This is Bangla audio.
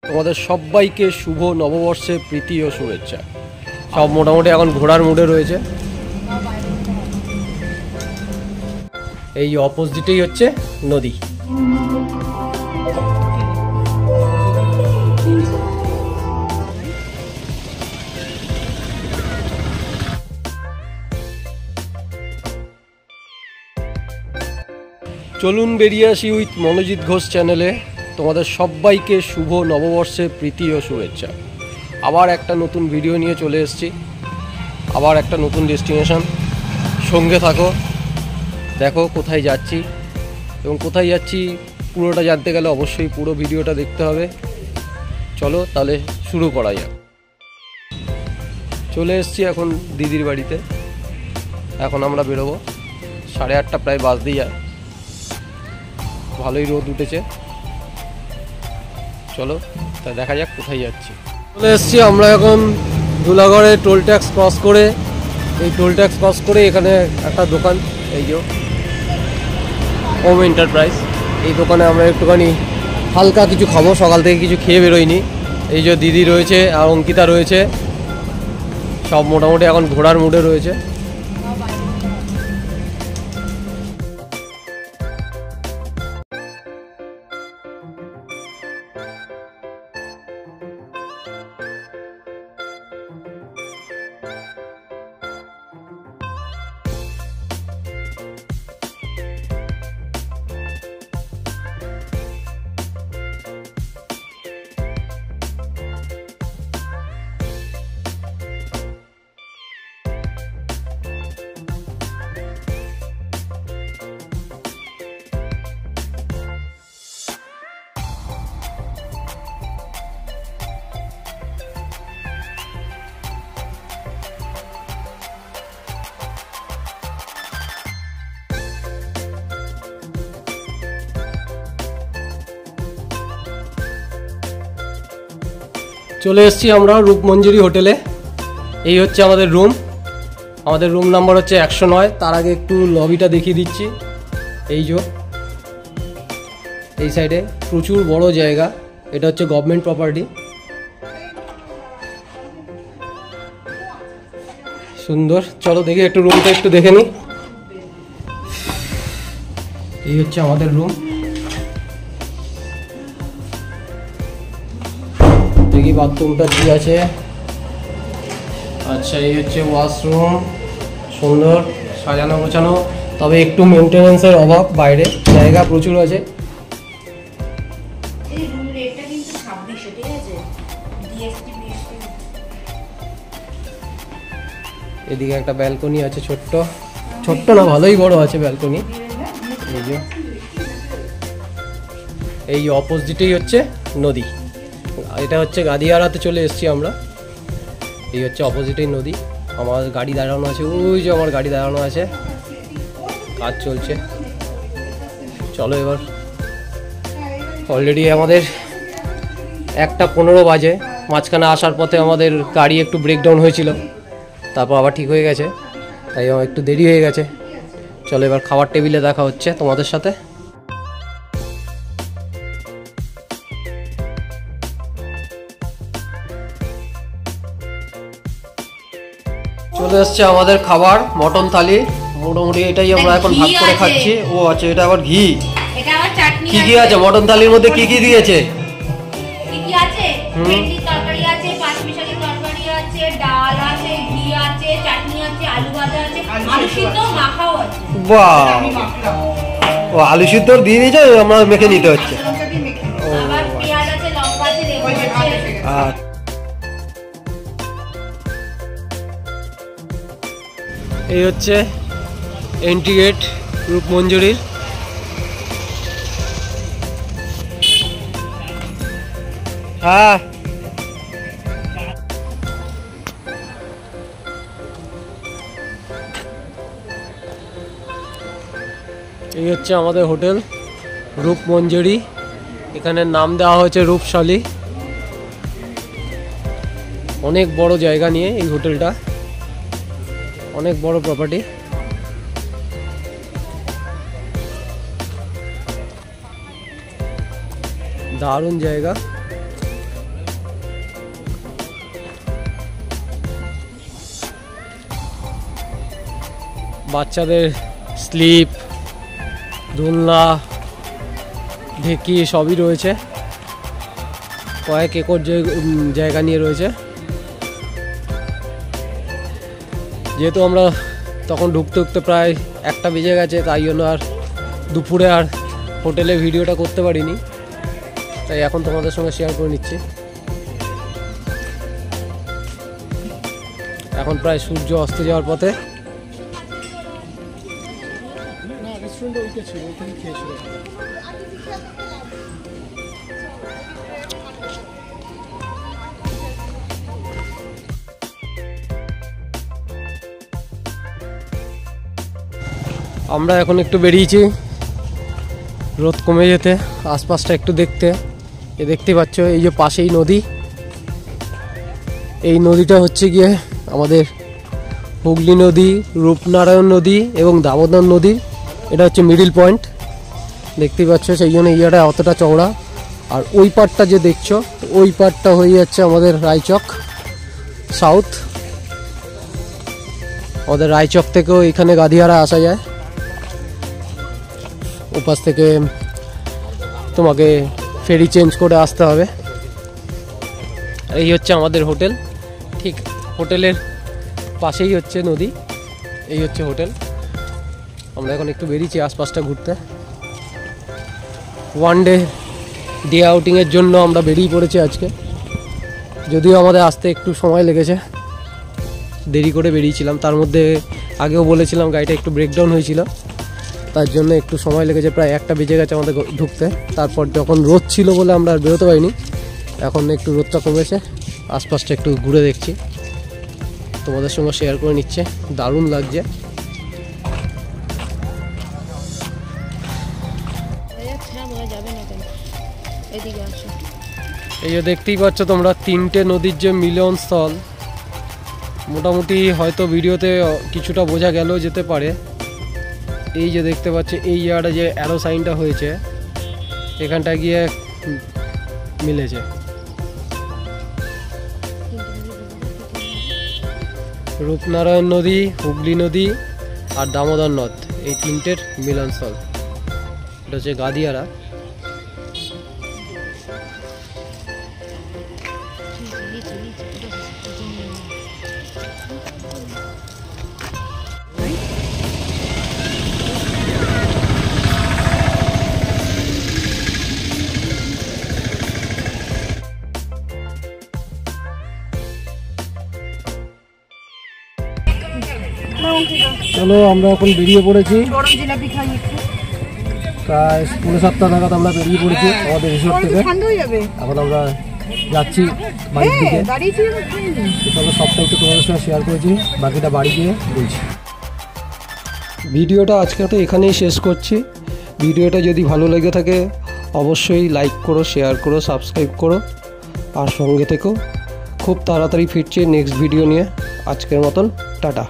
তোমাদের সবাইকে শুভ নববর্ষের প্রীতি ও শুভেচ্ছা। সব মোটামুটি এখন ঘোড়ার মুডে রয়েছে। এই অপোজিটেই হচ্ছে নদী। চলুন বেরিয়ে আসি উইথ মনোজিৎ ঘোষ চ্যানেলে। তোমাদের সবাইকে শুভ নববর্ষের প্রীতি ও শুভেচ্ছা। আবার একটা নতুন ভিডিও নিয়ে চলে এসেছি, আবার একটা নতুন ডেস্টিনেশন। সঙ্গে থাকো, দেখো কোথায় যাচ্ছি এবং কোথায় যাচ্ছি পুরোটা জানতে গেলে অবশ্যই পুরো ভিডিওটা দেখতে হবে। চলো তাহলে শুরু করা যাক। চলে এসেছি এখন দিদির বাড়িতে। এখন আমরা বেরোবো, 8:30 প্রায় বাজতে যায়। ভালোই রোদ উঠেছে। চলো তা দেখা যাক কোথায় যাচ্ছি। চলে এসেছি আমরা এখন ধুলাগড়ে টোল ট্যাক্স ক্রস করে। এই টোল ট্যাক্স ক্রস করে এখানে একটা দোকান, এই যে হোম এন্টারপ্রাইজ। এই দোকানে আমরা একটুখানি হালকা কিছু খাবো, সকাল থেকে কিছু খেয়ে বেরোয়নি। এই যে দিদি রয়েছে আর অঙ্কিতা রয়েছে, সব মোটামুটি এখন ঘোড়ার মুডে রয়েছে। চলে এসেছি আমরা রূপমঞ্জুরি হোটেলে। এই হচ্ছে আমাদের রুম। আমাদের রুম নাম্বার হচ্ছে 109। তার আগে একটু লবিটা দেখিয়ে দিচ্ছি। এই যে এই সাইডে প্রচুর বড় জায়গা, এটা হচ্ছে গভর্নমেন্ট প্রপার্টি। সুন্দর। চলো দেখি একটু রুমটা একটু দেখে নিই। এই হচ্ছে আমাদের রুম। দেখি বাথরুমটা কি আছে। আচ্ছা, এই হচ্ছে ওয়াশরুম। সুন্দর সাজানো গোছানো, তবে একটু মেনটেন্যান্সের অভাব। বাইরে জায়গা প্রচুর আছে। এদিকে একটা ব্যালকনি আছে, ছোট্ট ছোট্ট না, ভালোই বড় আছে ব্যালকনি। এই যে এই অপোজিটেই হচ্ছে নদী। এটা হচ্ছে গাদিয়ারাতে চলে এসেছি আমরা। এই হচ্ছে অপোজিটেই নদী। আমার গাড়ি দাঁড়ানো আছে, ওই যে আমার গাড়ি দাঁড়ানো আছে, কাজ চলছে। চলো এবার, অলরেডি আমাদের 1:15 বাজে। মাঝখানে আসার পথে আমাদের গাড়ি একটু ব্রেকডাউন হয়েছিল, তারপর আবার ঠিক হয়ে গেছে, তাই আমার একটু দেরি হয়ে গেছে। চলো এবার খাবার টেবিলে দেখা হচ্ছে তোমাদের সাথে। চলে এসছে আমাদের খাবার, মটন থালি। মোটামুটি এটাই আমরা এখন ভাগ করে খাচ্ছি। ও আচ্ছা, এটা আবার ঘি। এটা আবার চাটনি। কি কি আছে মটন থালির মধ্যে? কি কি দিয়েছে? কি কি আছে? ভেন্ডি তরকারি আছে, পাঁচমিশালি তরকারি আছে, ডাল আছে, ঘি আছে, চাটনি আছে, আলু ভাজা আছে, আলু সিদ্ধ মাখাও আছে। বাহ, ও আলু সিদ্ধ দিয়ে দিয়েছে, আমরা মেখে নিতে হচ্ছে। আবার পেঁয়াজ আছে, লঙ্কা আছে, লেবু আছে। এই হচ্ছে এন্ট্রি গেট রূপমঞ্জুরির। হ্যাঁ, এই হচ্ছে আমাদের হোটেল রূপমঞ্জুরি। এখানে নাম দেওয়া হয়েছে রূপশালী। অনেক বড় জায়গা নিয়ে এই হোটেলটা, অনেক বড় প্রপার্টি। দারুণ জায়গা। বাচ্চাদের স্লিপ, দোলনা, ঢেকি সবই রয়েছে। কয়েক একর জায়গা নিয়ে রয়েছে। যেহেতু আমরা তখন ঢুকতে ঢুকতে প্রায় 1টা বেজে গেছে, তাই জন্য আর দুপুরে আর হোটেলে ভিডিওটা করতে পারিনি, তাই এখন তোমাদের সঙ্গে শেয়ার করে নিচ্ছি। এখন প্রায় সূর্য অস্ত যাওয়ার পথে। আমরা এখন একটু বেরিয়েছি রোদ কমে যেতে, আশপাশটা একটু দেখতে। দেখতে পাচ্ছ এই যে পাশেই নদী, এই নদীটা হচ্ছে গিয়ে আমাদের হুগলি নদী, রূপনারায়ণ নদী এবং দামোদর নদী। এটা হচ্ছে মিডিল পয়েন্ট, দেখতেই পাচ্ছ, সেই জন্য এই জায়গাটা অতটা চওড়া। আর ওই পারটা যে দেখছো, ওই পারটা হয়ে যাচ্ছে আমাদের রায়চক সাউথ। আমাদের রায়চক থেকেও এখানে গাদিয়ারা আসা যায়। ওপাশ থেকে তোমাকে ফেরি চেঞ্জ করে আসতে হবে। এই হচ্ছে আমাদের হোটেল, ঠিক হোটেলের পাশেই হচ্ছে নদী, এই হচ্ছে হোটেল। আমরা এখন একটু বেরিয়েছি আশপাশটা ঘুরতে। ওয়ান ডে আউটিংয়ের জন্য আমরা বেরিয়ে পড়েছি আজকে, যদিও আমাদের আসতে একটু সময় লেগেছে, দেরি করে বেরিয়েছিলাম। তার মধ্যে আগেও বলেছিলাম গাড়িটা একটু ব্রেকডাউন হয়েছিল, তার জন্য একটু সময় লেগেছে, প্রায় 1টা বেজে গেছে আমাদের ঢুকতে। তারপর যখন রোদ ছিল বলে আমরা আর বেরোতে পারিনি, এখন একটু রোদটা কমেছে, আশপাশটা একটু ঘুরে দেখছি, তোমাদের সঙ্গে শেয়ার করে নিচ্ছে। দারুণ লাগছে। এই যে দেখতেই পাচ্ছ তোমরা 3টে নদীর যে মিলনস্থল। মোটামুটি হয়তো ভিডিওতে কিছুটা বোঝা গেলেও যেতে পারে। এই যে দেখতে পাচ্ছ এই জায়গাটা যে অ্যারো সাইনটা হয়েছে, এখানটা গিয়ে মিলেছে। রূপনারায়ণ নদী, হুগলি নদী আর দামোদর নদ, এই 3টের মিলনস্থল। এটা হচ্ছে গাদিয়ারা। চলো আমরা এখন বেরিয়ে পড়েছি, প্রায় 7:30 নাগাদ আমরা বেরিয়ে পড়েছি আমাদের রিসোর্ট থেকে। এখন আমরা যাচ্ছি বাড়ির দিকে। চলো সবটা একটু তোমাদের সঙ্গে শেয়ার করেছি, বাকিটা বাড়ি গিয়ে বলছি। ভিডিওটা আজকে তো এখানেই শেষ করছি। ভিডিওটা যদি ভালো লেগে থাকে অবশ্যই লাইক করো, শেয়ার করো, সাবস্ক্রাইব করো আর সঙ্গে থেকেও। খুব তাড়াতাড়ি ফিরছি নেক্সট ভিডিও নিয়ে। আজকের মতন টাটা।